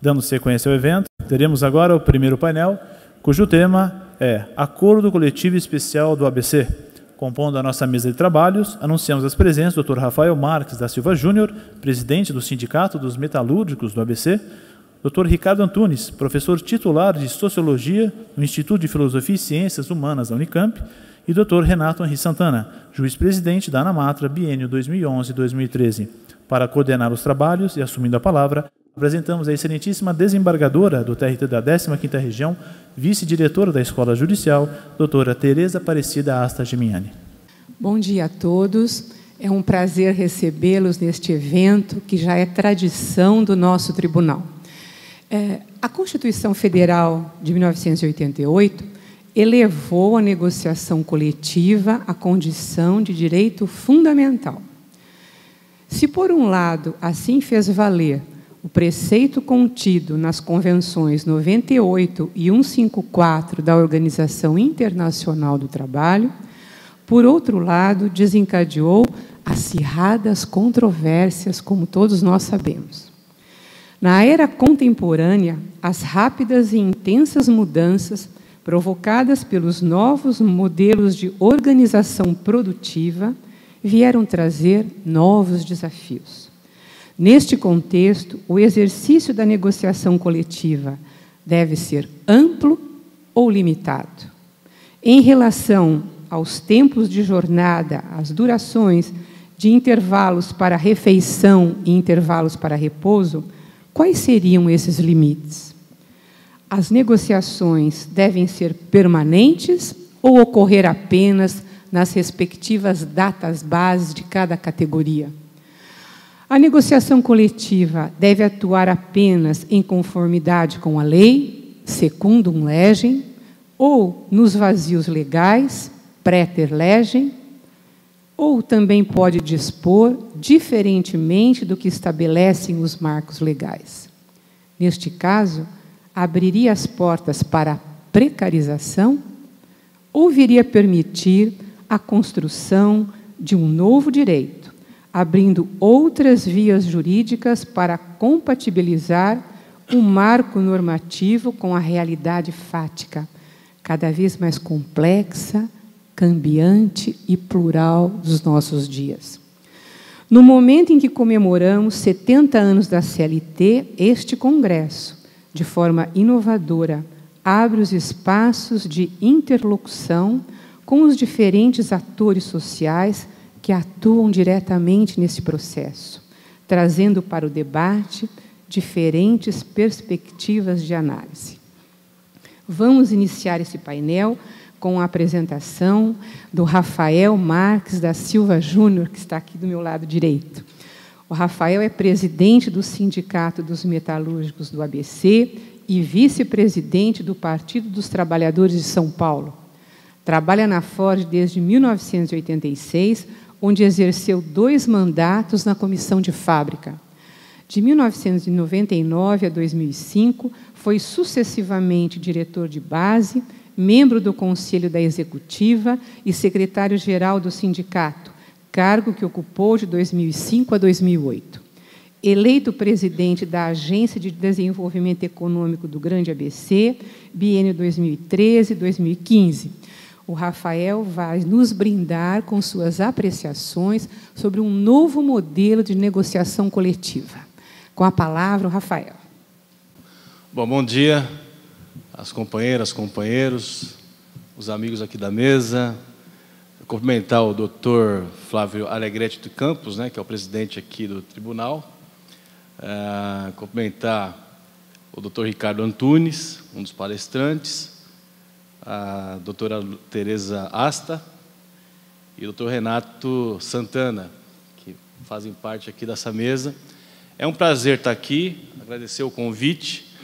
Dando sequência ao evento, teremos agora o primeiro painel, cujo tema é Acordo Coletivo Especial do ABC. Compondo a nossa mesa de trabalhos, anunciamos as presenças do Dr. Rafael Marques da Silva Júnior, presidente do Sindicato dos Metalúrgicos do ABC, Dr. Ricardo Antunes, professor titular de Sociologia no Instituto de Filosofia e Ciências Humanas da Unicamp, e Dr. Renato Henri Santana, juiz-presidente da ANAMATRA, biênio 2011-2013. Para coordenar os trabalhos e assumindo a palavra, apresentamos a excelentíssima desembargadora do TRT da 15ª Região, vice-diretora da Escola Judicial, doutora Tereza Aparecida Asta Gimiani. Bom dia a todos. É um prazer recebê-los neste evento, que já é tradição do nosso tribunal. A Constituição Federal de 1988 elevou a negociação coletiva à condição de direito fundamental. Se, por um lado, assim fez valer o preceito contido nas convenções 98 e 154 da Organização Internacional do Trabalho, por outro lado, desencadeou acirradas controvérsias, como todos nós sabemos. Na era contemporânea, as rápidas e intensas mudanças provocadas pelos novos modelos de organização produtiva vieram trazer novos desafios. Neste contexto, o exercício da negociação coletiva deve ser amplo ou limitado. Em relação aos tempos de jornada, às durações de intervalos para refeição e intervalos para repouso, quais seriam esses limites? As negociações devem ser permanentes ou ocorrer apenas nas respectivas datas bases de cada categoria? A negociação coletiva deve atuar apenas em conformidade com a lei, secundum legem, ou nos vazios legais, praeter legem, ou também pode dispor diferentemente do que estabelecem os marcos legais. Neste caso, abriria as portas para a precarização ou viria permitir a construção de um novo direito, abrindo outras vias jurídicas para compatibilizar um marco normativo com a realidade fática, cada vez mais complexa, cambiante e plural dos nossos dias. No momento em que comemoramos 70 anos da CLT, este Congresso, de forma inovadora, abre os espaços de interlocução com os diferentes atores sociais que atuam diretamente nesse processo, trazendo para o debate diferentes perspectivas de análise. Vamos iniciar esse painel com a apresentação do Rafael Marques da Silva Júnior, que está aqui do meu lado direito. O Rafael é presidente do Sindicato dos Metalúrgicos do ABC e vice-presidente do Partido dos Trabalhadores de São Paulo. Trabalha na Ford desde 1986, onde exerceu 2 mandatos na Comissão de Fábrica. De 1999 a 2005, foi sucessivamente diretor de base, membro do Conselho da Executiva e secretário-geral do sindicato, cargo que ocupou de 2005 a 2008. Eleito presidente da Agência de Desenvolvimento Econômico do Grande ABC, biênio 2013-2015. O Rafael vai nos brindar com suas apreciações sobre um novo modelo de negociação coletiva. Com a palavra, o Rafael. Bom dia às companheiras, companheiros, os amigos aqui da mesa. Cumprimentar o doutor Flávio Alegrete de Campos, que é o presidente aqui do tribunal. Cumprimentar o doutor Ricardo Antunes, um dos palestrantes, a doutora Tereza Asta e o doutor Renato Santana, que fazem parte aqui dessa mesa. É um prazer estar aqui, agradecer o convite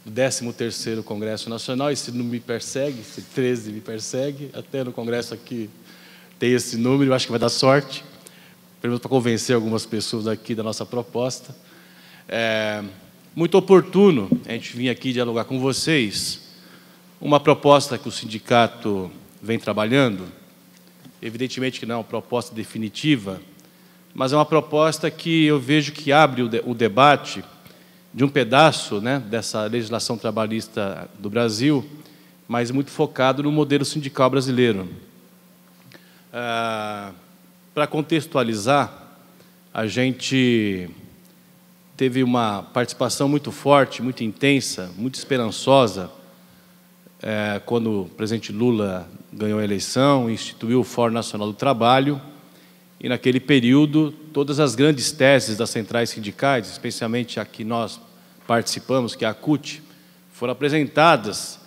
do 13º Congresso Nacional. Esse não me persegue, esse 13 me persegue, até no Congresso aqui tem esse número, eu acho que vai dar sorte, pelo menos para convencer algumas pessoas aqui da nossa proposta. Muito oportuno a gente vir aqui dialogar com vocês uma proposta que o sindicato vem trabalhando. Evidentemente que não é uma proposta definitiva, mas é uma proposta que eu vejo que abre o debate um pedaço, né, dessa legislação trabalhista do Brasil, mas muito focado no modelo sindical brasileiro. Para contextualizar, a gente teve uma participação muito forte, muito intensa, muito esperançosa, quando o presidente Lula ganhou a eleição, instituiu o Fórum Nacional do Trabalho, e, naquele período, todas as grandes teses das centrais sindicais, especialmente a que nós participamos, que é a CUT, foram apresentadas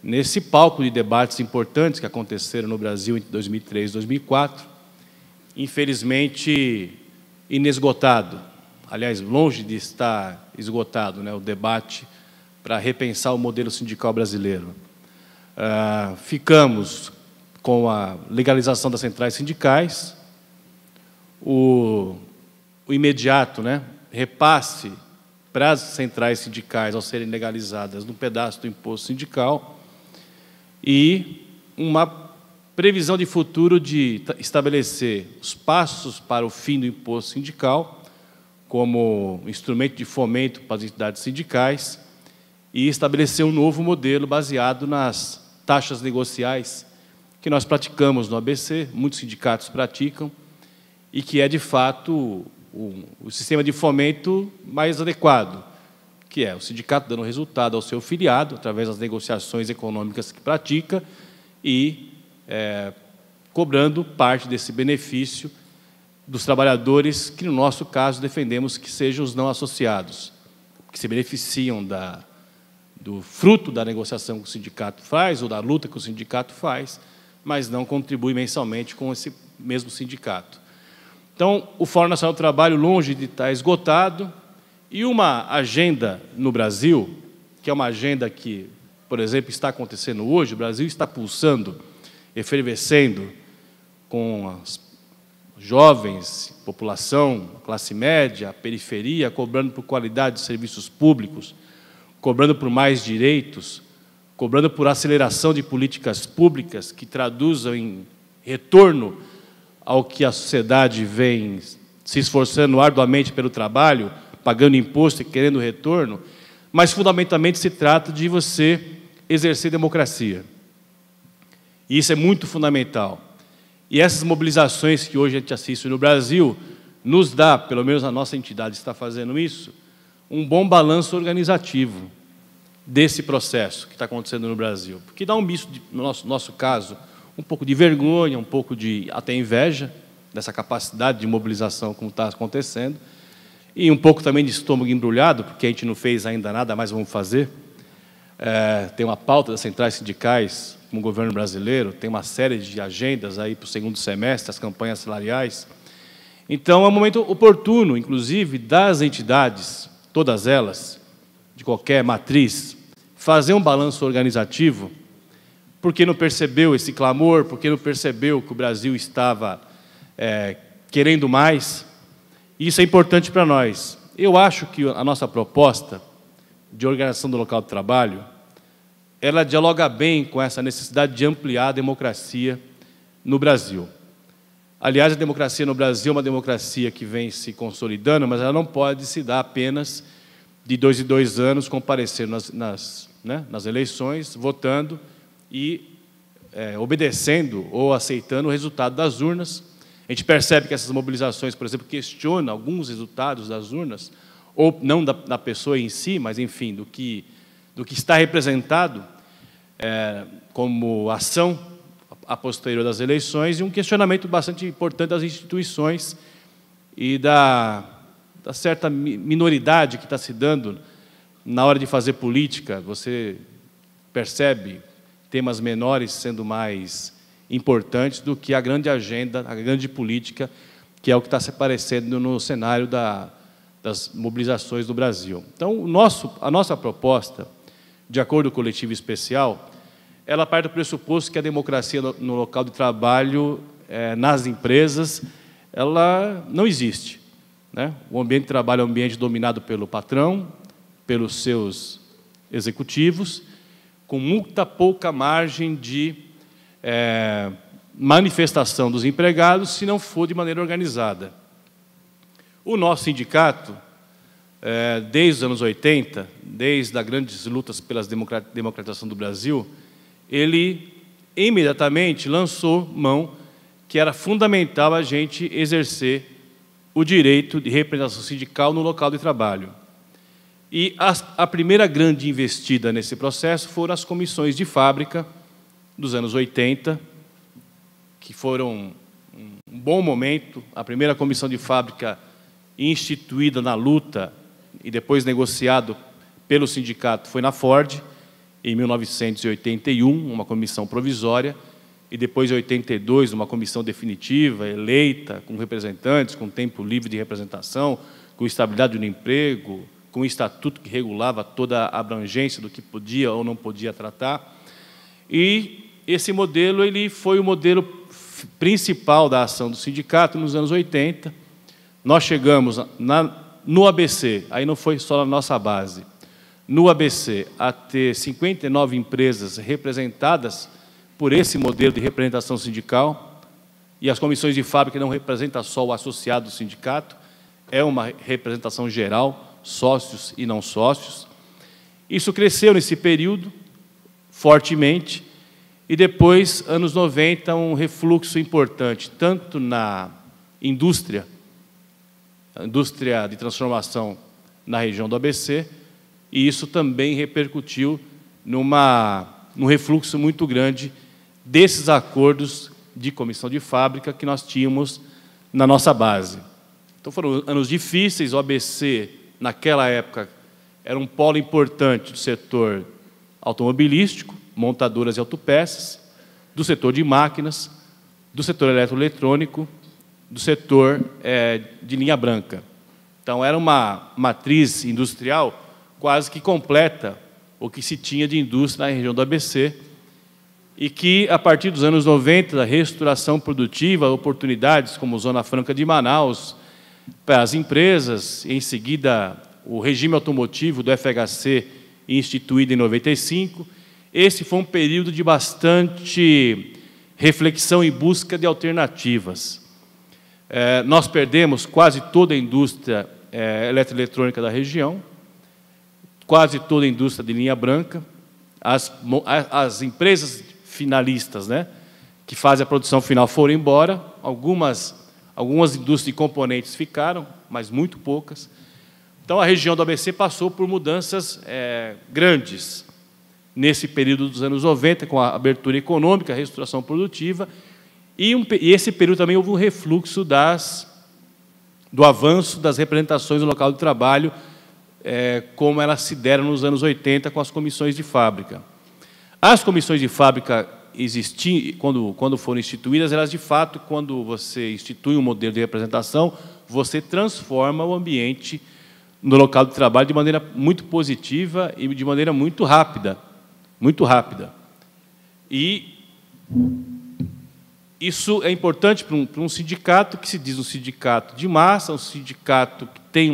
nesse palco de debates importantes que aconteceram no Brasil entre 2003 e 2004, infelizmente inesgotado. Aliás, longe de estar esgotado, né, o debate para repensar o modelo sindical brasileiro. Ficamos com a legalização das centrais sindicais, o imediato, né, repasse para as centrais sindicais ao serem legalizadas num pedaço do imposto sindical e uma previsão de futuro de estabelecer os passos para o fim do imposto sindical como instrumento de fomento para as entidades sindicais e estabelecer um novo modelo baseado nas taxas negociais que nós praticamos no ABC, muitos sindicatos praticam, e que é, de fato, o sistema de fomento mais adequado, que é o sindicato dando resultado ao seu filiado, através das negociações econômicas que pratica, e cobrando parte desse benefício dos trabalhadores, que, no nosso caso, defendemos que sejam os não associados, que se beneficiam do fruto da negociação que o sindicato faz, ou da luta que o sindicato faz, mas não contribuem mensalmente com esse mesmo sindicato. Então, o Fórum Nacional do Trabalho, longe de estar esgotado, e uma agenda no Brasil, que é uma agenda que, por exemplo, está acontecendo hoje, o Brasil está pulsando, efervescendo com as jovens, população, classe média, periferia, cobrando por qualidade de serviços públicos, cobrando por mais direitos, cobrando por aceleração de políticas públicas que traduzam em retorno ao que a sociedade vem se esforçando arduamente pelo trabalho, pagando imposto e querendo retorno, mas, fundamentalmente, se trata de você exercer democracia. E isso é muito fundamental. E essas mobilizações que hoje a gente assiste no Brasil nos dá, pelo menos a nossa entidade está fazendo isso, um bom balanço organizativo desse processo que está acontecendo no Brasil. Porque dá um misto, no nosso caso, um pouco de vergonha, um pouco de até inveja dessa capacidade de mobilização como está acontecendo, e um pouco também de estômago embrulhado, porque a gente não fez ainda nada, mas vamos fazer. Tem uma pauta das centrais sindicais como governo brasileiro, tem uma série de agendas aí para o segundo semestre, as campanhas salariais. Então, é um momento oportuno, inclusive, das entidades, todas elas, de qualquer matriz, fazer um balanço organizativo, porque não percebeu esse clamor, porque não percebeu que o Brasil estava querendo mais. Isso é importante para nós. Eu acho que a nossa proposta de organização do local de trabalho, ela dialoga bem com essa necessidade de ampliar a democracia no Brasil. Aliás, a democracia no Brasil é uma democracia que vem se consolidando, mas ela não pode se dar apenas de 2 em 2 anos, comparecendo nas eleições, votando e obedecendo ou aceitando o resultado das urnas. A gente percebe que essas mobilizações, por exemplo, questionam alguns resultados das urnas, ou não da pessoa em si, mas, enfim, do que está representado como ação a posterior das eleições, e um questionamento bastante importante das instituições e da certa minoridade que está se dando na hora de fazer política. Você percebe temas menores sendo mais importantes do que a grande agenda, a grande política, que é o que está se aparecendo no cenário das mobilizações do Brasil. Então, a nossa proposta, de acordo com o coletivo especial, ela parte do pressuposto que a democracia no local de trabalho, nas empresas, ela não existe, né? O ambiente de trabalho é um ambiente dominado pelo patrão, pelos seus executivos, com muita pouca margem de manifestação dos empregados, se não for de maneira organizada. O nosso sindicato, desde os anos 80, desde as grandes lutas pela democratização do Brasil, ele imediatamente lançou mão que era fundamental a gente exercer o direito de representação sindical no local de trabalho. E a primeira grande investida nesse processo foram as comissões de fábrica dos anos 80, que foram um bom momento. A primeira comissão de fábrica instituída na luta e depois negociado pelo sindicato foi na Ford, em 1981, uma comissão provisória, e depois, em 82, uma comissão definitiva, eleita, com representantes, com tempo livre de representação, com estabilidade no emprego, com um estatuto que regulava toda a abrangência do que podia ou não podia tratar. E esse modelo ele foi o modelo principal da ação do sindicato nos anos 80. Nós chegamos no ABC, aí não foi só na nossa base, no ABC, a ter 59 empresas representadas por esse modelo de representação sindical, e as comissões de fábrica não representam só o associado do sindicato, é uma representação geral, sócios e não sócios. Isso cresceu nesse período, fortemente, e depois, anos 90, um refluxo importante, tanto na indústria de transformação na região do ABC, e isso também repercutiu num refluxo muito grande desses acordos de comissão de fábrica que nós tínhamos na nossa base. Então, foram anos difíceis. O ABC, naquela época, era um polo importante do setor automobilístico, montadoras e autopeças, do setor de máquinas, do setor eletroeletrônico, do setor de linha branca. Então, era uma matriz industrial quase que completa o que se tinha de indústria na região do ABC, e que, a partir dos anos 90, da reestruturação produtiva, oportunidades como Zona Franca de Manaus, para as empresas, em seguida, o regime automotivo do FHC, instituído em 95, esse foi um período de bastante reflexão e busca de alternativas. Nós perdemos quase toda a indústria eletroeletrônica da região, quase toda a indústria de linha branca, as empresas finalistas, né, que fazem a produção final foram embora, algumas indústrias de componentes ficaram, mas muito poucas. Então, a região do ABC passou por mudanças grandes nesse período dos anos 90, com a abertura econômica, a reestruturação produtiva, e esse período também houve um refluxo do avanço das representações no local de trabalho, como elas se deram nos anos 80 com as comissões de fábrica. As comissões de fábrica existiam, quando foram instituídas, elas, de fato, quando você institui um modelo de representação, você transforma o ambiente no local de trabalho de maneira muito positiva e de maneira muito rápida. Muito rápida. E isso é importante para um sindicato que se diz um sindicato de massa, um sindicato que tem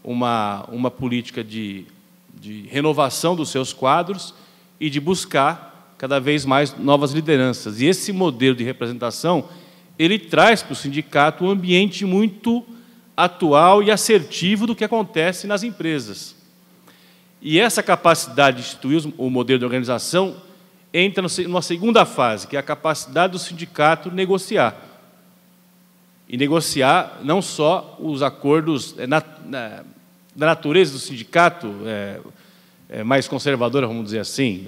uma política de renovação dos seus quadros e de buscar cada vez mais novas lideranças. E esse modelo de representação, ele traz para o sindicato um ambiente muito atual e assertivo do que acontece nas empresas. E essa capacidade de instituir o modelo de organização entra numa segunda fase, que é a capacidade do sindicato negociar. E negociar não só os acordos da natureza do sindicato, mais conservadora, vamos dizer assim,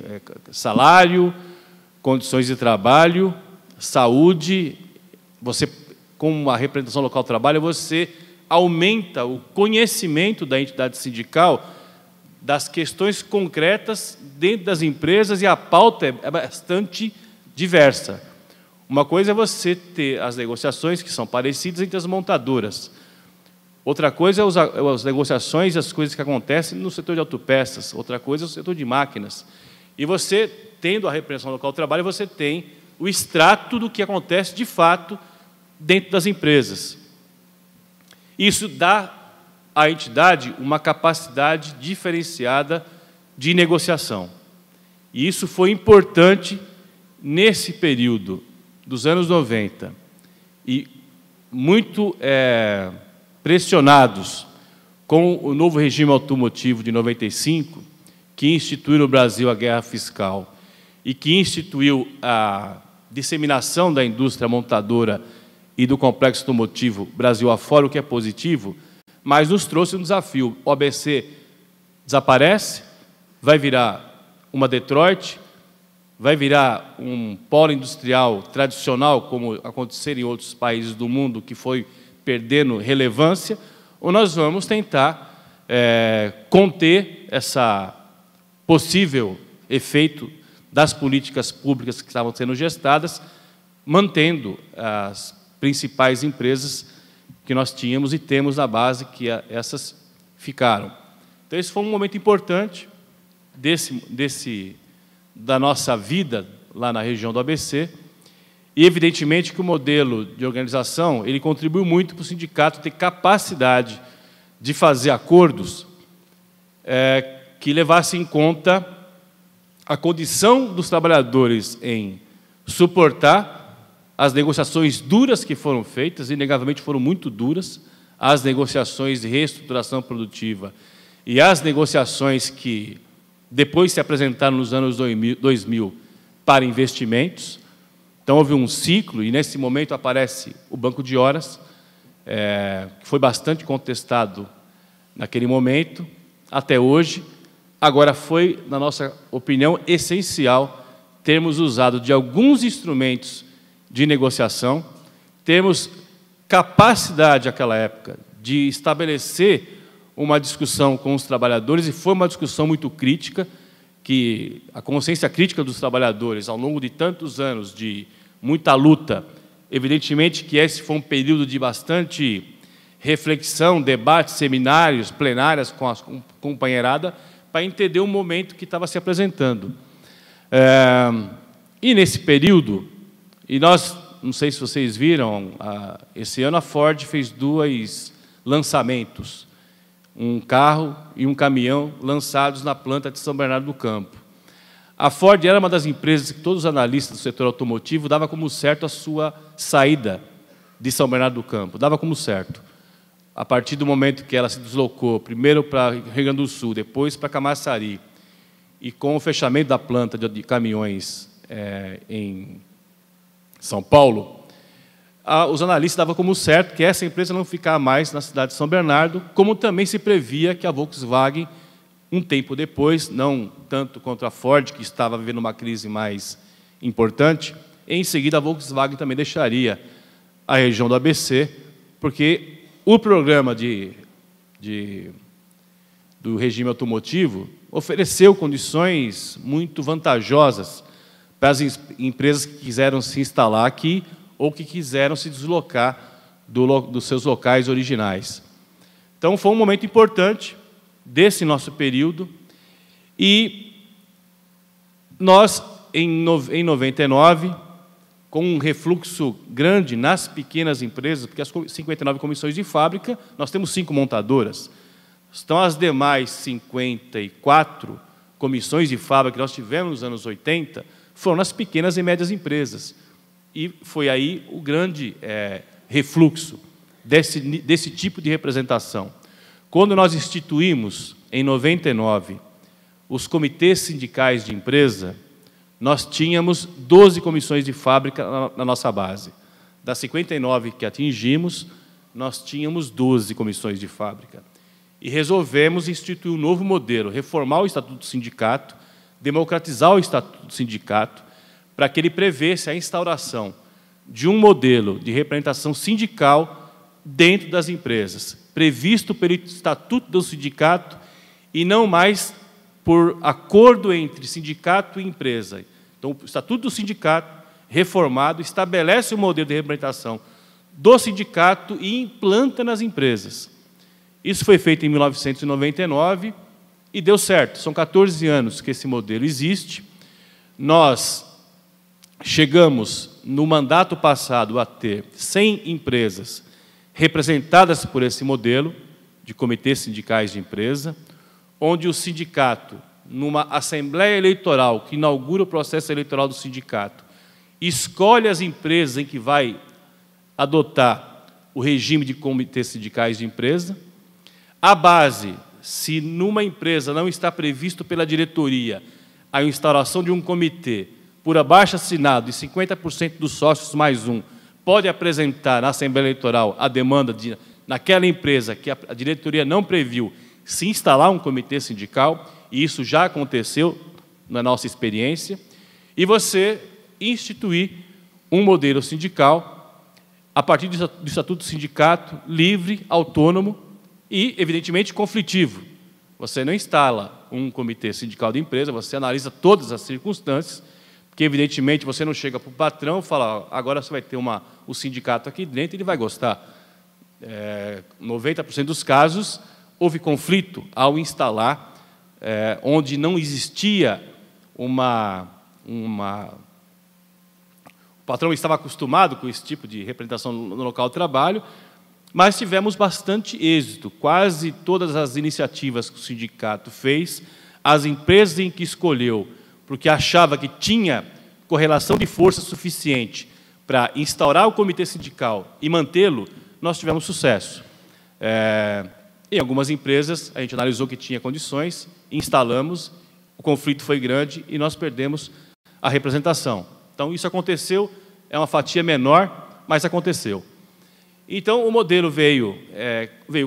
salário, condições de trabalho, saúde. Você, com a representação local do trabalho, você aumenta o conhecimento da entidade sindical das questões concretas dentro das empresas, e a pauta é bastante diversa. Uma coisa é você ter as negociações que são parecidas entre as montadoras. Outra coisa é as negociações e as coisas que acontecem no setor de autopeças. Outra coisa é o setor de máquinas. E você, tendo a representação local do trabalho, você tem o extrato do que acontece de fato dentro das empresas. Isso dá à entidade uma capacidade diferenciada de negociação. E isso foi importante nesse período dos anos 90. E muito pressionados com o novo regime automotivo de 95, que instituiu no Brasil a guerra fiscal e que instituiu a disseminação da indústria montadora e do complexo automotivo Brasil afora, o que é positivo, mas nos trouxe um desafio. O ABC desaparece, vai virar uma Detroit, vai virar um polo industrial tradicional, como aconteceu em outros países do mundo, que foi perdendo relevância, ou nós vamos tentar conter essa possível efeito das políticas públicas que estavam sendo gestadas, mantendo as principais empresas que nós tínhamos e temos na base, que essas ficaram. Então, esse foi um momento importante da nossa vida lá na região do ABC, e, evidentemente, que o modelo de organização ele contribuiu muito para o sindicato ter capacidade de fazer acordos que levassem em conta a condição dos trabalhadores em suportar as negociações duras que foram feitas, inegavelmente foram muito duras, as negociações de reestruturação produtiva e as negociações que depois se apresentaram nos anos 2000 para investimentos. Então, houve um ciclo, e nesse momento aparece o banco de horas, que foi bastante contestado naquele momento, até hoje. Agora, foi, na nossa opinião, essencial termos usado de alguns instrumentos de negociação, termos capacidade, naquela época, de estabelecer uma discussão com os trabalhadores, e foi uma discussão muito crítica, que a consciência crítica dos trabalhadores, ao longo de tantos anos de muita luta, evidentemente que esse foi um período de bastante reflexão, debate, seminários, plenárias com a companheirada, para entender o momento que estava se apresentando. E nesse período, e nós, não sei se vocês viram, esse ano a Ford fez 2 lançamentos, um carro e um caminhão lançados na planta de São Bernardo do Campo. A Ford era uma das empresas que todos os analistas do setor automotivo davam como certo a sua saída de São Bernardo do Campo, dava como certo. A partir do momento que ela se deslocou, primeiro para Rio Grande do Sul, depois para Camaçari, e com o fechamento da planta de caminhões em São Paulo, os analistas davam como certo que essa empresa não ficar mais na cidade de São Bernardo, como também se previa que a Volkswagen, um tempo depois, não tanto contra a Ford, que estava vivendo uma crise mais importante, em seguida a Volkswagen também deixaria a região do ABC, porque o programa do regime automotivo ofereceu condições muito vantajosas para as empresas que quiseram se instalar aqui ou que quiseram se deslocar dos seus locais originais. Então, foi um momento importante desse nosso período, e nós, em 99, com um refluxo grande nas pequenas empresas, porque as 59 comissões de fábrica, nós temos 5 montadoras. Então, as demais 54 comissões de fábrica que nós tivemos nos anos 80 foram nas pequenas e médias empresas. E foi aí o grande refluxo desse tipo de representação. Quando nós instituímos, em 99, os comitês sindicais de empresa, nós tínhamos 12 comissões de fábrica na nossa base. Das 59 que atingimos, nós tínhamos 12 comissões de fábrica. E resolvemos instituir um novo modelo, reformar o Estatuto do Sindicato, democratizar o Estatuto do Sindicato, para que ele prevesse a instauração de um modelo de representação sindical dentro das empresas, previsto pelo Estatuto do Sindicato e não mais por acordo entre sindicato e empresa. Então, o Estatuto do Sindicato, reformado, estabelece o modelo de representação do sindicato e implanta nas empresas. Isso foi feito em 1999 e deu certo. São 14 anos que esse modelo existe. Nós chegamos, no mandato passado, a ter 100 empresas representadas por esse modelo de comitês sindicais de empresa, onde o sindicato, numa assembleia eleitoral que inaugura o processo eleitoral do sindicato, escolhe as empresas em que vai adotar o regime de comitês sindicais de empresa. A base, se numa empresa não está previsto pela diretoria a instauração de um comitê por abaixo-assinado de 50% dos sócios mais um, pode apresentar na Assembleia Eleitoral a demanda de, naquela empresa que a diretoria não previu, se instalar um comitê sindical, e isso já aconteceu na nossa experiência, e você instituir um modelo sindical a partir do Estatuto do Sindicato, livre, autônomo e, evidentemente, conflitivo. Você não instala um comitê sindical de empresa, você analisa todas as circunstâncias, porque, evidentemente, você não chega para o patrão e fala, agora você vai ter o sindicato aqui dentro, ele vai gostar. 90% dos casos, houve conflito ao instalar, onde não existia o patrão estava acostumado com esse tipo de representação no local de trabalho, mas tivemos bastante êxito. Quase todas as iniciativas que o sindicato fez, as empresas em que escolheu, porque achava que tinha correlação de força suficiente para instaurar o comitê sindical e mantê-lo, nós tivemos sucesso. Em algumas empresas, a gente analisou que tinha condições, instalamos, o conflito foi grande e nós perdemos a representação. Então, isso aconteceu, é uma fatia menor, mas aconteceu. Então, o modelo veio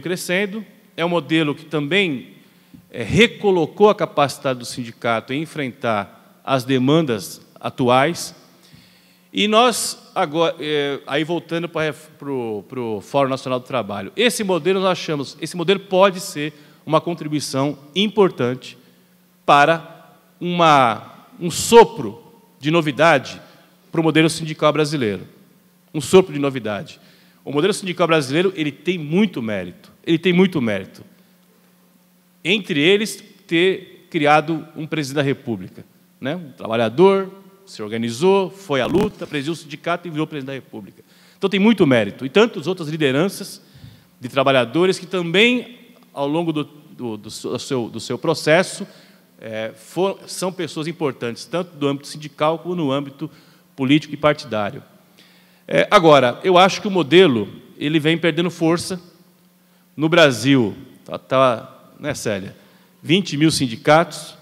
crescendo, é um modelo que também recolocou a capacidade do sindicato em enfrentar as demandas atuais. E nós, agora, aí voltando para o Fórum Nacional do Trabalho, esse modelo nós achamos, esse modelo pode ser uma contribuição importante para um sopro de novidade para o modelo sindical brasileiro. Um sopro de novidade. O modelo sindical brasileiro, ele tem muito mérito. Ele tem muito mérito. Entre eles, ter criado um presidente da República, né? Um trabalhador, se organizou, foi à luta, presidiu o sindicato e virou presidente da República. Então, tem muito mérito. E tantas outras lideranças de trabalhadores que também, ao longo do seu processo, são pessoas importantes, tanto do âmbito sindical como no âmbito político e partidário. Agora, eu acho que o modelo ele vem perdendo força no Brasil. Né, Célia? 20 mil sindicatos.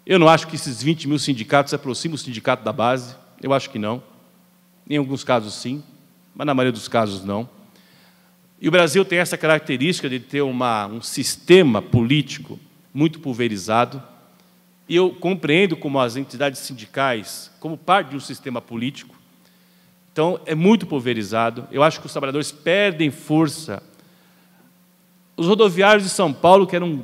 Eu não acho que esses 20 mil sindicatos aproximam o sindicato da base. Eu acho que não. Em alguns casos, sim, mas na maioria dos casos, não. E o Brasil tem essa característica de ter um sistema político muito pulverizado. E eu compreendo como as entidades sindicais, como parte de um sistema político, então é muito pulverizado. Eu acho que os trabalhadores perdem força. Os rodoviários de São Paulo, que era um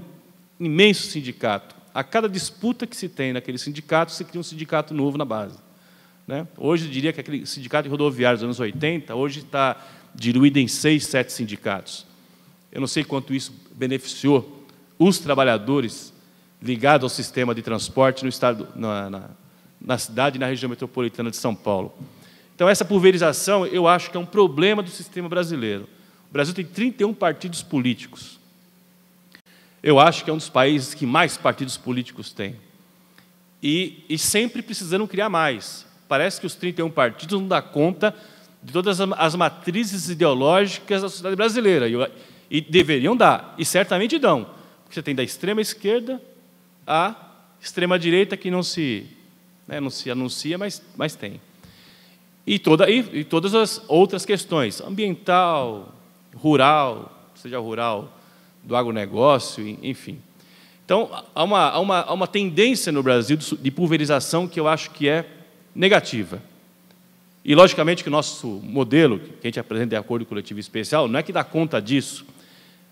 imenso sindicato, a cada disputa que se tem naquele sindicato, se cria um sindicato novo na base, né? Hoje, eu diria que aquele sindicato de rodoviários dos anos 80, hoje está diluído em 6, 7 sindicatos. Eu não sei quanto isso beneficiou os trabalhadores ligados ao sistema de transporte no estado, na cidade e na região metropolitana de São Paulo. Então, essa pulverização, eu acho que é um problema do sistema brasileiro. O Brasil tem 31 partidos políticos. Eu acho que é um dos países que mais partidos políticos tem. E sempre precisando criar mais. Parece que os 31 partidos não dão conta de todas as matrizes ideológicas da sociedade brasileira. E deveriam dar, e certamente dão. Porque você tem da extrema esquerda à extrema direita, que não se anuncia, mas tem. E todas as outras questões, ambiental, rural, seja rural, do agronegócio, enfim. Então, há uma tendência no Brasil de pulverização que eu acho que é negativa. E, logicamente, que o nosso modelo, que a gente apresenta de acordo coletivo especial, não é que dá conta disso,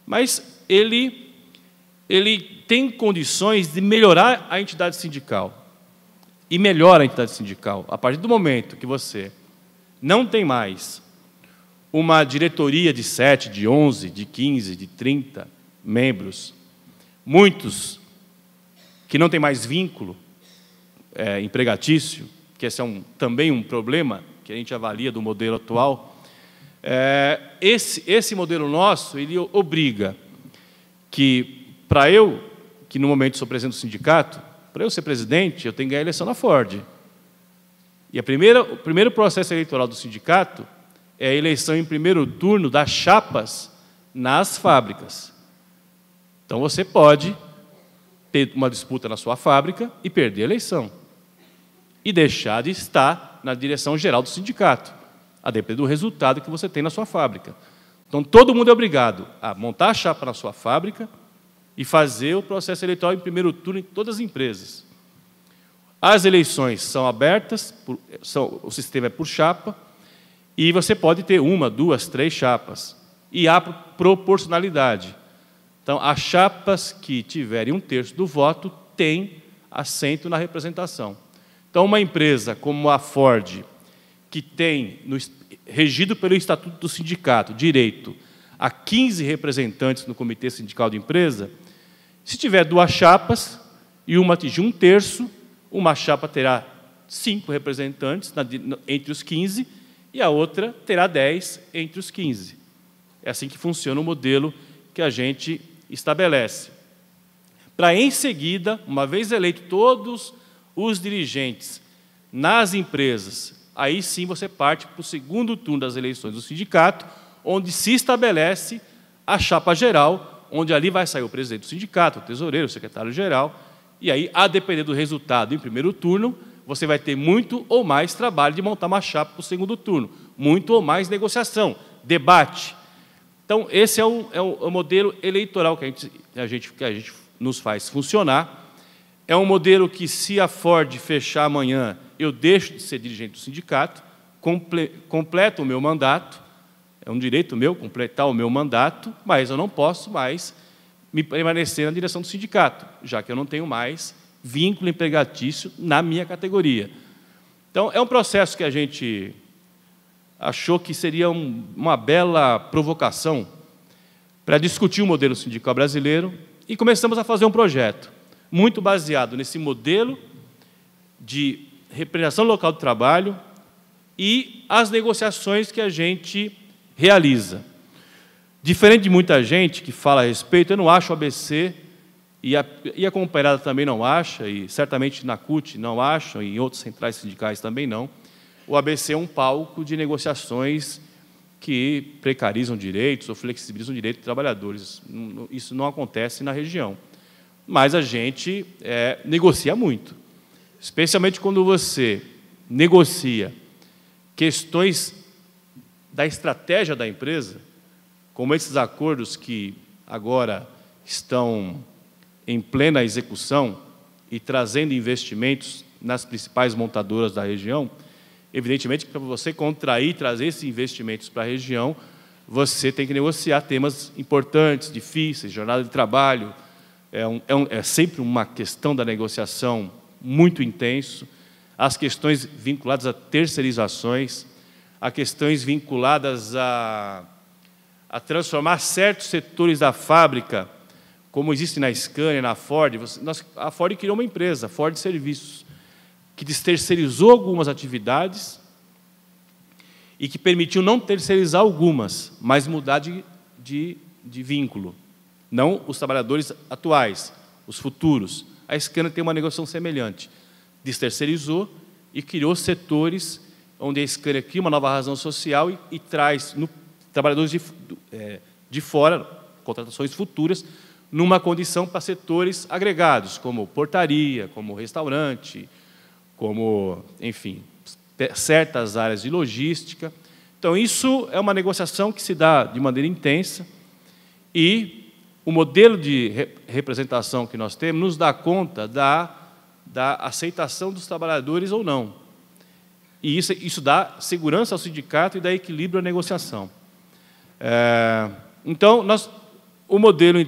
mas ele tem condições de melhorar a entidade sindical. E melhora a entidade sindical a partir do momento que você não tem mais uma diretoria de 7, de 11, de 15, de 30 membros, muitos que não têm mais vínculo empregatício, que esse é também um problema que a gente avalia do modelo atual. Esse modelo nosso, ele obriga que, que no momento sou presidente do sindicato, para eu ser presidente, eu tenho que ganhar a eleição na Ford. E o primeiro processo eleitoral do sindicato é a eleição em primeiro turno das chapas nas fábricas. Então, você pode ter uma disputa na sua fábrica e perder a eleição. E deixar de estar na direção geral do sindicato, a depender do resultado que você tem na sua fábrica. Então, todo mundo é obrigado a montar a chapa na sua fábrica e fazer o processo eleitoral em primeiro turno em todas as empresas. As eleições são abertas, o sistema é por chapa, e você pode ter 1, 2, 3 chapas. E há proporcionalidade. Então, as chapas que tiverem 1/3 do voto têm assento na representação. Então, uma empresa como a Ford, que tem, regido pelo Estatuto do Sindicato, direito a 15 representantes no Comitê Sindical de Empresa, se tiver 2 chapas e uma atingir 1/3, uma chapa terá 5 representantes entre os 15 e a outra terá 10 entre os 15. É assim que funciona o modelo que a gente estabelece. Para, em seguida, uma vez eleito todos os dirigentes nas empresas, aí sim você parte para o segundo turno das eleições do sindicato, onde se estabelece a chapa geral, onde ali vai sair o presidente do sindicato, o tesoureiro, o secretário-geral, e aí, a depender do resultado em primeiro turno, você vai ter muito ou mais trabalho de montar uma chapa para o segundo turno, muito ou mais negociação, debate. Então, esse é o modelo eleitoral que a gente nos faz funcionar. É um modelo que, se a Ford fechar amanhã, eu deixo de ser dirigente do sindicato, completo o meu mandato, é um direito meu completar o meu mandato, mas eu não posso mais me permanecer na direção do sindicato, já que eu não tenho mais vínculo empregatício na minha categoria. Então, é um processo que a gente achou que seria uma bela provocação para discutir o modelo sindical brasileiro e começamos a fazer um projeto muito baseado nesse modelo de representação local do trabalho e as negociações que a gente realiza. Diferente de muita gente que fala a respeito, eu não acho o ABC, e a Companheirada também não acha, e certamente na CUT não acham, e em outras centrais sindicais também não, o ABC é um palco de negociações que precarizam direitos ou flexibilizam direitos dos trabalhadores. Isso não acontece na região. Mas a gente negocia muito, especialmente quando você negocia questões da estratégia da empresa, como esses acordos que agora estão em plena execução e trazendo investimentos nas principais montadoras da região. Evidentemente que, para você contrair e trazer esses investimentos para a região, você tem que negociar temas importantes, difíceis, jornada de trabalho. É sempre uma questão da negociação muito intenso. As questões vinculadas a terceirizações, as questões vinculadas a transformar certos setores da fábrica, como existe na Scania, na Ford. A Ford criou uma empresa, Ford Serviços, que terceirizou algumas atividades e que permitiu não terceirizar algumas, mas mudar de vínculo. Não os trabalhadores atuais, os futuros. A Scania tem uma negociação semelhante. Desterceirizou e criou setores onde a Scania cria uma nova razão social e traz trabalhadores de fora, contratações futuras, numa condição para setores agregados, como portaria, como restaurante, como, enfim, certas áreas de logística. Então, isso é uma negociação que se dá de maneira intensa e o modelo de representação que nós temos nos dá conta da aceitação dos trabalhadores ou não. E isso dá segurança ao sindicato e dá equilíbrio à negociação. Então, o modelo,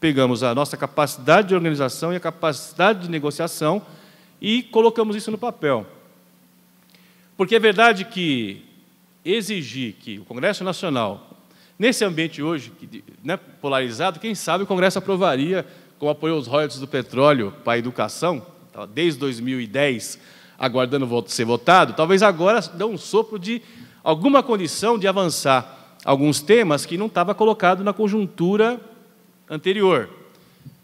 pegamos a nossa capacidade de organização e a capacidade de negociação e colocamos isso no papel. Porque é verdade que exigir que o Congresso Nacional, nesse ambiente hoje, polarizado, quem sabe o Congresso aprovaria, como apoiou os royalties do petróleo para a educação, desde 2010, aguardando ser votado, talvez agora dê um sopro de alguma condição de avançar alguns temas que não estava colocado na conjuntura anterior.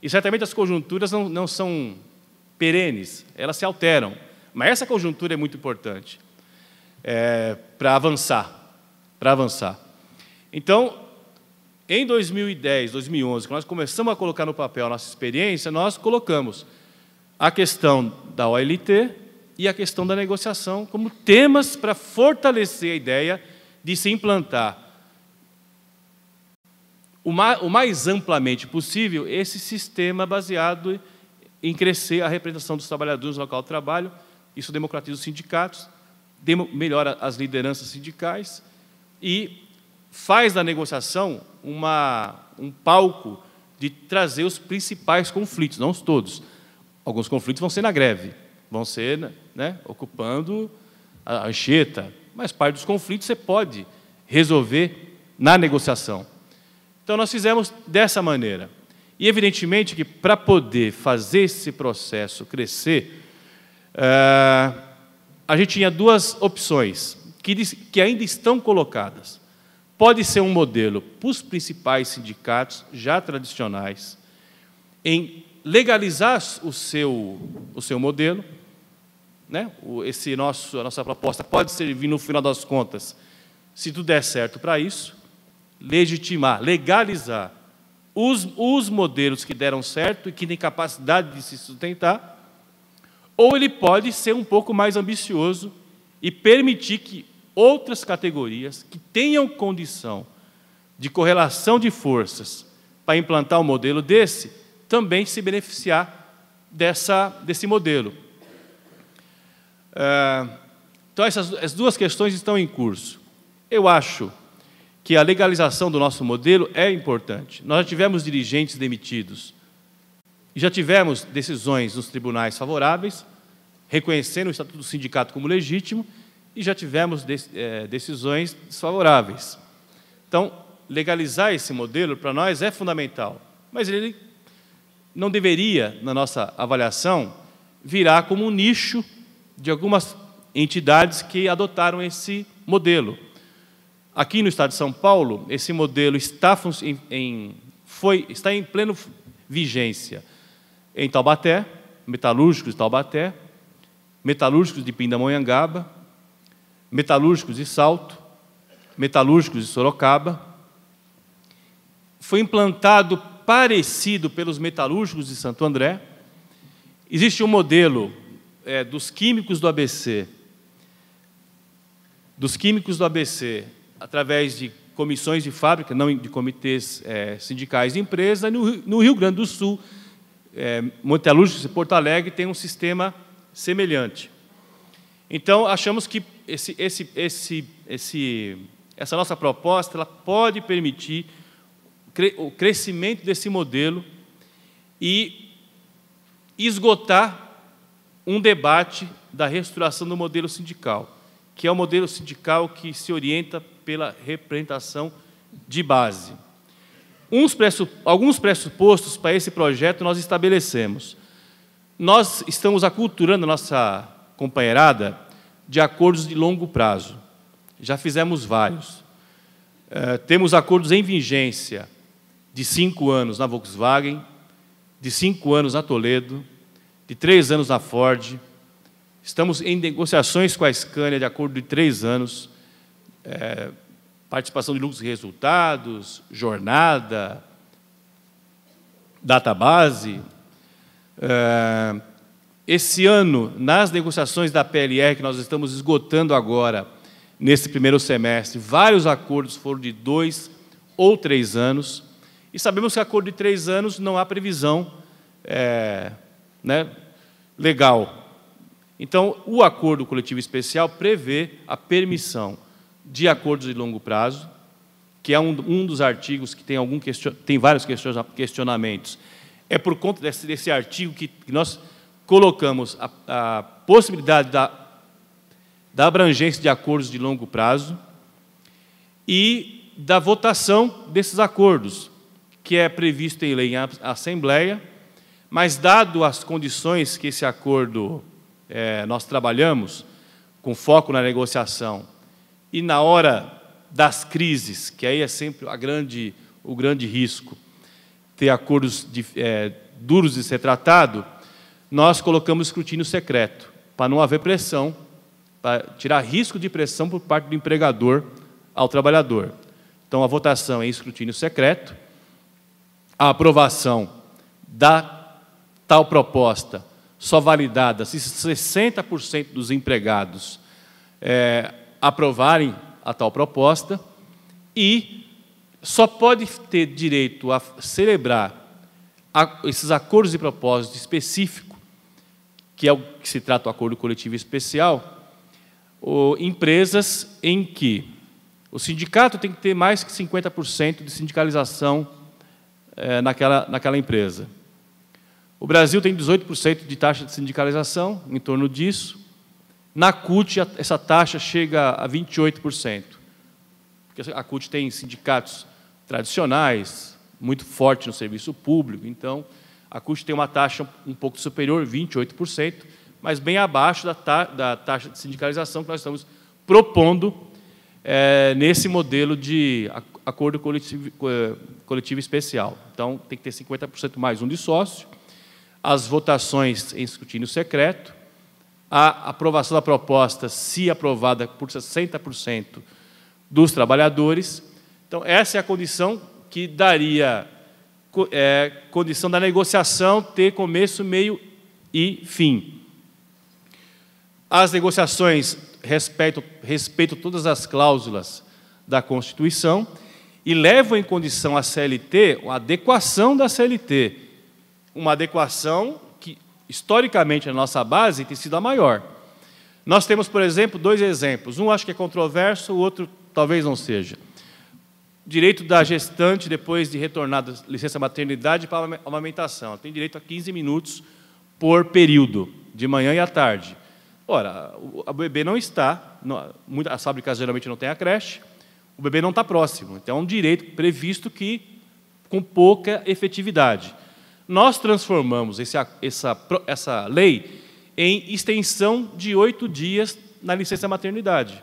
E certamente as conjunturas não são perenes, elas se alteram. Mas essa conjuntura é muito importante para avançar. Então, Em 2010, 2011, quando nós começamos a colocar no papel a nossa experiência, nós colocamos a questão da OLT e a questão da negociação como temas para fortalecer a ideia de se implantar o mais amplamente possível esse sistema baseado em crescer a representação dos trabalhadores no local de trabalho. Isso democratiza os sindicatos, melhora as lideranças sindicais e faz da negociação um palco de trazer os principais conflitos, não os todos. Alguns conflitos vão ser na greve, vão ser, né, ocupando a Anchieta, mas parte dos conflitos você pode resolver na negociação. Então, nós fizemos dessa maneira. E, evidentemente, que para poder fazer esse processo crescer, a gente tinha duas opções que ainda estão colocadas. Pode ser um modelo para os principais sindicatos já tradicionais, em legalizar o seu modelo, né? A nossa proposta pode servir, no final das contas, se tudo der certo para isso, legitimar, legalizar os modelos que deram certo e que têm capacidade de se sustentar, ou ele pode ser um pouco mais ambicioso e permitir que outras categorias que tenham condição de correlação de forças para implantar um modelo desse, também se beneficiar desse modelo. Então, as duas questões estão em curso. Eu acho que a legalização do nosso modelo é importante. Nós já tivemos dirigentes demitidos, e já tivemos decisões nos tribunais favoráveis, reconhecendo o Estatuto do Sindicato como legítimo, e já tivemos decisões desfavoráveis. Então, legalizar esse modelo, para nós, é fundamental, mas ele não deveria, na nossa avaliação, virar como um nicho de algumas entidades que adotaram esse modelo. Aqui no Estado de São Paulo, esse modelo está em plena vigência em Taubaté, metalúrgicos de Taubaté, metalúrgicos de Pindamonhangaba, metalúrgicos de Salto, metalúrgicos de Sorocaba. Foi implantado parecido pelos metalúrgicos de Santo André. Existe um modelo dos químicos do ABC, através de comissões de fábrica, não de comitês sindicais de empresa. No Rio Grande do Sul, metalúrgicos de Porto Alegre tem um sistema semelhante. Então, achamos que essa nossa proposta ela pode permitir o crescimento desse modelo e esgotar um debate da reestruturação do modelo sindical, que é o modelo sindical que se orienta pela representação de base. Alguns pressupostos para esse projeto nós estabelecemos. Nós estamos aculturando a nossa companheirada de acordos de longo prazo. Já fizemos vários. Temos acordos em vigência de 5 anos na Volkswagen, de 5 anos na Toledo, de 3 anos na Ford. Estamos em negociações com a Scania de acordo de 3 anos, participação de lucros e resultados, jornada, database. Esse ano, nas negociações da PLR, que nós estamos esgotando agora, nesse primeiro semestre, vários acordos foram de 2 ou 3 anos, e sabemos que acordo de 3 anos não há previsão legal. Então, o acordo coletivo especial prevê a permissão de acordos de longo prazo, que é um dos artigos que tem vários questionamentos. É por conta desse artigo que nós colocamos a possibilidade da abrangência de acordos de longo prazo e da votação desses acordos, que é previsto em lei em Assembleia, mas, dado as condições que esse acordo nós trabalhamos, com foco na negociação, e na hora das crises, que aí é sempre o grande risco, ter acordos duros de ser tratado, nós colocamos escrutínio secreto, para não haver pressão, para tirar risco de pressão por parte do empregador ao trabalhador. Então, a votação é em escrutínio secreto. A aprovação da tal proposta só validada se 60% dos empregados aprovarem a tal proposta, e só pode ter direito a celebrar esses acordos de propósito específico, que é o que se trata do acordo coletivo especial, empresas em que o sindicato tem que ter mais que 50% de sindicalização naquela empresa. O Brasil tem 18% de taxa de sindicalização, em torno disso. Na CUT, essa taxa chega a 28%. Porque a CUT tem sindicatos tradicionais, muito forte no serviço público, então a CUT tem uma taxa um pouco superior, 28%, mas bem abaixo da taxa de sindicalização que nós estamos propondo nesse modelo de acordo coletivo especial. Então, tem que ter 50% mais um de sócio, as votações em escrutínio secreto, a aprovação da proposta, se aprovada por 60% dos trabalhadores. Então, essa é a condição que daria condição da negociação ter começo, meio e fim. As negociações respeitam todas as cláusulas da Constituição e levam em condição a CLT, a adequação da CLT, uma adequação que, historicamente, na nossa base, tem sido a maior. Nós temos, por exemplo, dois exemplos. Um acho que é controverso, o outro talvez não seja. Direito da gestante, depois de retornar da licença maternidade, para a amamentação. Tem direito a 15 minutos por período, de manhã e à tarde. Ora, o bebê não está, as fábricas geralmente não têm a creche, o bebê não está próximo. Então, é um direito previsto com pouca efetividade. Nós transformamos essa lei em extensão de 8 dias na licença maternidade.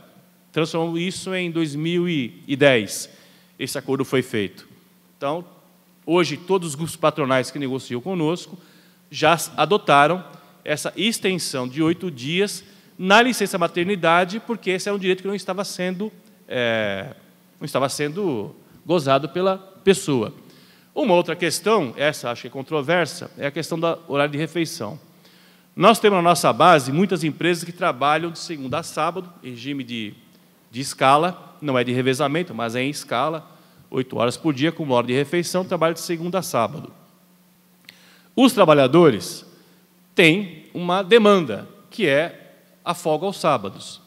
Transformamos isso em 2010. Esse acordo foi feito. Então, hoje, todos os grupos patronais que negociam conosco já adotaram essa extensão de 8 dias na licença maternidade, porque esse é um direito que não estava sendo gozado pela pessoa. Uma outra questão, essa acho que é controversa, é a questão do horário de refeição. Nós temos na nossa base muitas empresas que trabalham de segunda a sábado, em regime de escala, não é de revezamento, mas é em escala, 8 horas por dia, com 1 hora de refeição, trabalho de segunda a sábado. Os trabalhadores têm uma demanda, que é a folga aos sábados.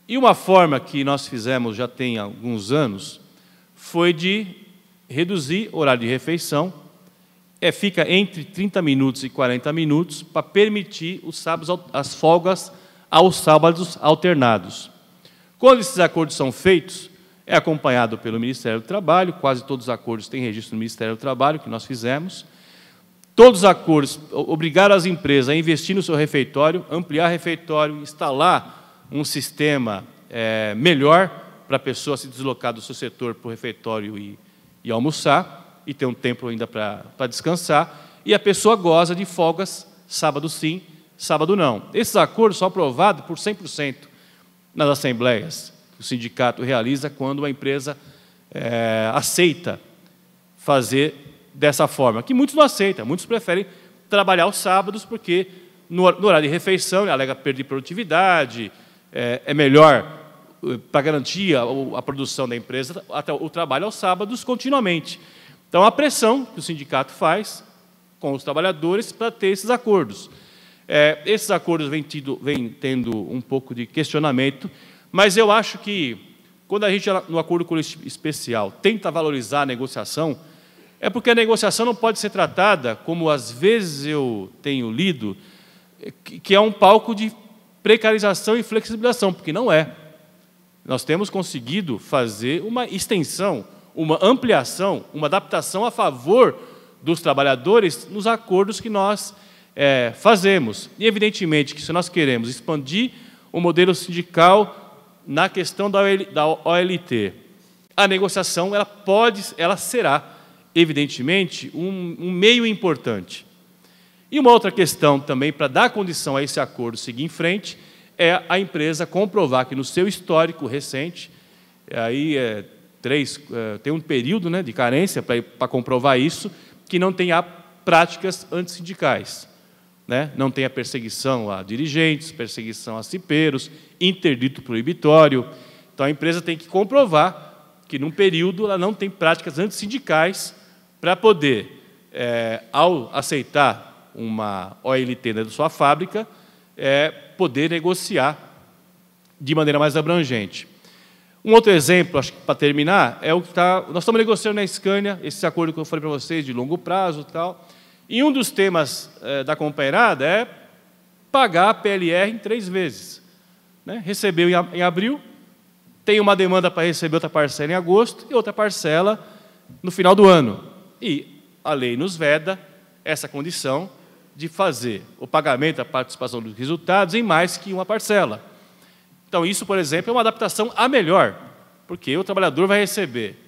E uma forma que nós fizemos já tem alguns anos foi de reduzir o horário de refeição, fica entre 30 minutos e 40 minutos, para permitir os sábados, as folgas aos sábados alternados. Quando esses acordos são feitos, é acompanhado pelo Ministério do Trabalho, quase todos os acordos têm registro no Ministério do Trabalho, que nós fizemos. Todos os acordos obrigaram as empresas a investir no seu refeitório, ampliar o refeitório, instalar um sistema melhor para a pessoa se deslocar do seu setor para o refeitório e almoçar, e ter um tempo ainda para descansar, e a pessoa goza de folgas, sábado sim, sábado não. Esses acordos são aprovados por 100% nas assembleias que o sindicato realiza quando a empresa aceita fazer dessa forma, que muitos não aceitam, muitos preferem trabalhar aos sábados, porque no horário de refeição ele alega perda de produtividade, é melhor para garantir a produção da empresa, até o trabalho aos sábados continuamente. Então, a pressão que o sindicato faz com os trabalhadores para ter esses acordos. Esses acordos vêm tendo um pouco de questionamento, mas eu acho que, quando a gente, no acordo coletivo especial, tenta valorizar a negociação, é porque a negociação não pode ser tratada, como às vezes eu tenho lido, que é um palco de precarização e flexibilização, porque não é. Nós temos conseguido fazer uma extensão, uma ampliação, uma adaptação a favor dos trabalhadores nos acordos que nós fazemos. E, evidentemente, que se nós queremos expandir o modelo sindical na questão da OLT, a negociação ela será, evidentemente, um meio importante. E uma outra questão também, para dar condição a esse acordo seguir em frente, é a empresa comprovar que no seu histórico recente, aí tem um período, né, de carência para comprovar isso, que não tenha práticas antissindicais, né? Não tenha perseguição a dirigentes, perseguição a cipeiros, interdito proibitório. Então, a empresa tem que comprovar que, num período, ela não tem práticas antissindicais para poder, ao aceitar uma OLT dentro da sua fábrica, poder negociar de maneira mais abrangente. Um outro exemplo, acho que para terminar, é o que nós estamos negociando na Scania, esse acordo que eu falei para vocês, de longo prazo e tal. E um dos temas da companheirada é pagar a PLR em 3 vezes. Né? Recebeu em abril, tem uma demanda para receber outra parcela em agosto e outra parcela no final do ano. E a lei nos veda essa condição de fazer o pagamento da participação dos resultados em mais que uma parcela. Então, isso, por exemplo, é uma adaptação a melhor, porque o trabalhador vai receber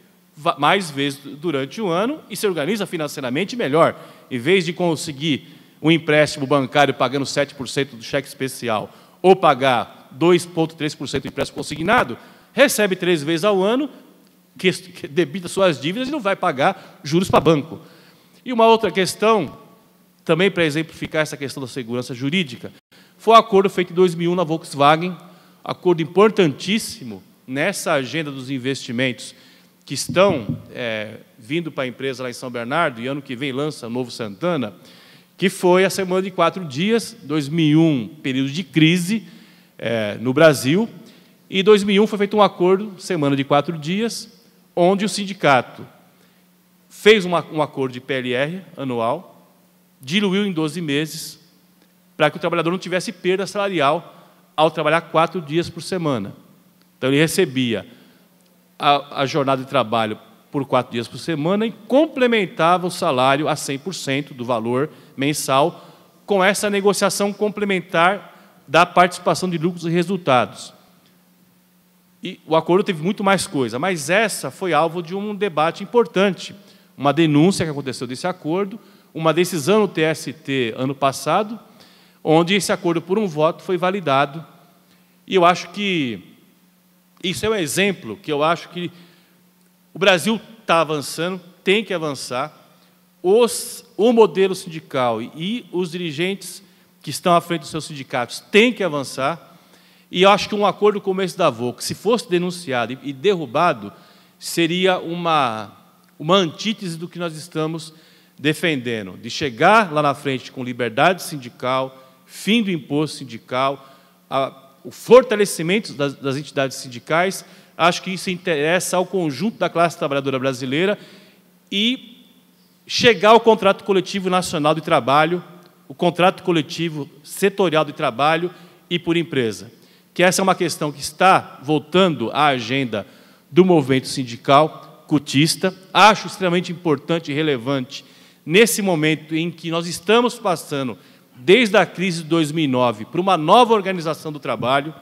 mais vezes durante o ano e se organiza financeiramente melhor. Em vez de conseguir um empréstimo bancário pagando 7% do cheque especial ou pagar 2,3% do empréstimo consignado, recebe 3 vezes ao ano, que debita suas dívidas e não vai pagar juros para banco. E uma outra questão, também para exemplificar essa questão da segurança jurídica, foi o acordo feito em 2001 na Volkswagen, acordo importantíssimo nessa agenda dos investimentos que estão vindo para a empresa lá em São Bernardo, e ano que vem lança o novo Santana, que foi a semana de 4 dias, 2001, período de crise no Brasil, e em 2001 foi feito um acordo, semana de 4 dias, onde o sindicato fez um acordo de PLR anual, diluiu em 12 meses, para que o trabalhador não tivesse perda salarial ao trabalhar 4 dias por semana. Então, ele recebia a jornada de trabalho por 4 dias por semana e complementava o salário a 100% do valor mensal com essa negociação complementar da participação de lucros e resultados. E o acordo teve muito mais coisa, mas essa foi alvo de um debate importante, uma denúncia que aconteceu desse acordo, uma decisão no TST ano passado, onde esse acordo, por um voto, foi validado. E eu acho que isso é um exemplo que eu acho que o Brasil está avançando, tem que avançar. O modelo sindical e os dirigentes que estão à frente dos seus sindicatos têm que avançar. E eu acho que um acordo como esse da Volks, se fosse denunciado e derrubado, seria uma antítese do que nós estamos defendendo, de chegar lá na frente com liberdade sindical, fim do imposto sindical, o fortalecimento das entidades sindicais. Acho que isso interessa ao conjunto da classe trabalhadora brasileira e chegar ao contrato coletivo nacional de trabalho, o contrato coletivo setorial de trabalho e por empresa. Que essa é uma questão que está voltando à agenda do movimento sindical cotista. Acho extremamente importante e relevante nesse momento em que nós estamos passando desde a crise de 2009, para uma nova organização do trabalho.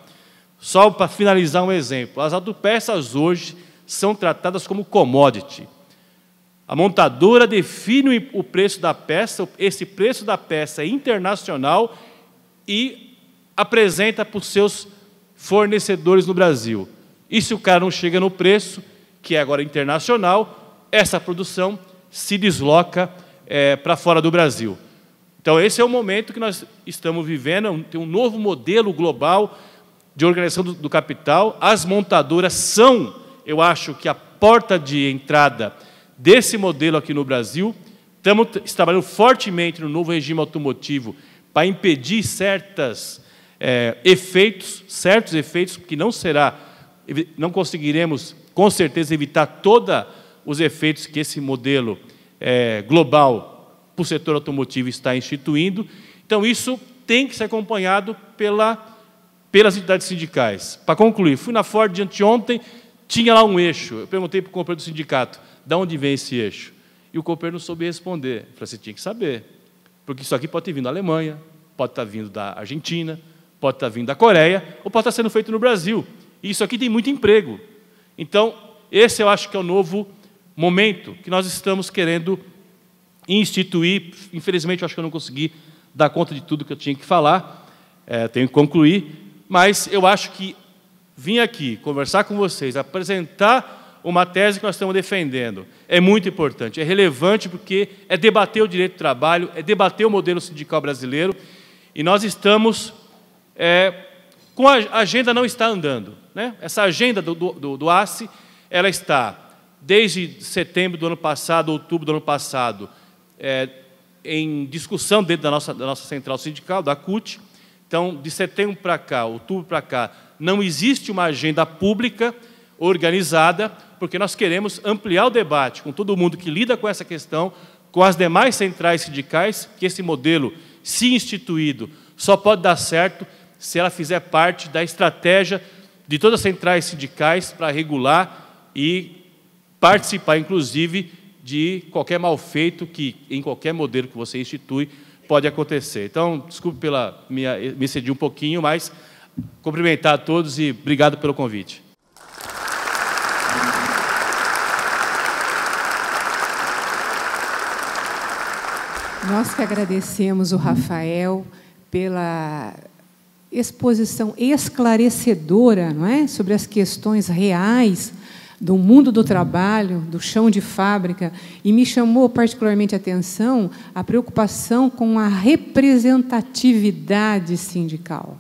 Só para finalizar um exemplo, as autopeças hoje são tratadas como commodity. A montadora define o preço da peça, esse preço da peça é internacional e apresenta para os seus fornecedores no Brasil. E se o cara não chega no preço, que é agora internacional, essa produção se desloca para fora do Brasil. Então, esse é o momento que nós estamos vivendo, tem um novo modelo global de organização do capital. As montadoras são, eu acho, que a porta de entrada desse modelo aqui no Brasil. Estamos trabalhando fortemente no novo regime automotivo para impedir certos efeitos que não conseguiremos, com certeza, evitar todos os efeitos que esse modelo global para o setor automotivo está instituindo. Então, isso tem que ser acompanhado pelas entidades sindicais. Para concluir, fui na Ford anteontem, tinha lá um eixo. Eu perguntei para o companheiro do sindicato, de onde vem esse eixo? E o companheiro não soube responder. Eu falei, você tinha que saber, porque isso aqui pode ter vindo da Alemanha, pode estar vindo da Argentina, pode estar vindo da Coreia, ou pode estar sendo feito no Brasil. E isso aqui tem muito emprego. Então, esse eu acho que é o novo momento que nós estamos querendo instituir. Infelizmente, eu acho que eu não consegui dar conta de tudo que eu tinha que falar, tenho que concluir, mas eu acho que vim aqui conversar com vocês, apresentar uma tese que nós estamos defendendo. É muito importante, é relevante porque é debater o direito do trabalho, é debater o modelo sindical brasileiro, e nós estamos... com a agenda não está andando, né? Essa agenda do ACE, ela está, desde setembro do ano passado, outubro do ano passado, em discussão dentro da nossa central sindical, da CUT. Então, de setembro para cá, outubro para cá, não existe uma agenda pública organizada, porque nós queremos ampliar o debate com todo mundo que lida com essa questão, com as demais centrais sindicais, que esse modelo, se instituído, só pode dar certo se ela fizer parte da estratégia de todas as centrais sindicais para regular e participar, inclusive, de qualquer mal feito que, em qualquer modelo que você institui, pode acontecer. Então, desculpe me excedi um pouquinho, mas cumprimentar a todos e obrigado pelo convite. Nós que agradecemos o Rafael pela exposição esclarecedora, não é, sobre as questões reais do mundo do trabalho, do chão de fábrica, e me chamou particularmente a atenção a preocupação com a representatividade sindical.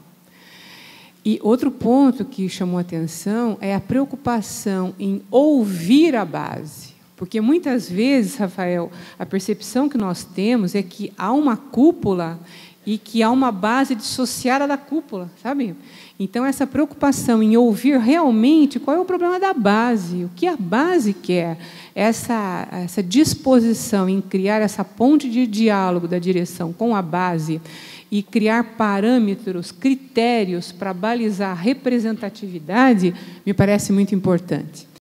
E outro ponto que chamou a atenção é a preocupação em ouvir a base. Porque, muitas vezes, Rafael, a percepção que nós temos é que há uma cúpula e que há uma base dissociada da cúpula, sabe? Então, essa preocupação em ouvir realmente qual é o problema da base, o que a base quer, essa disposição em criar essa ponte de diálogo da direção com a base e criar parâmetros, critérios para balizar a representatividade, me parece muito importante.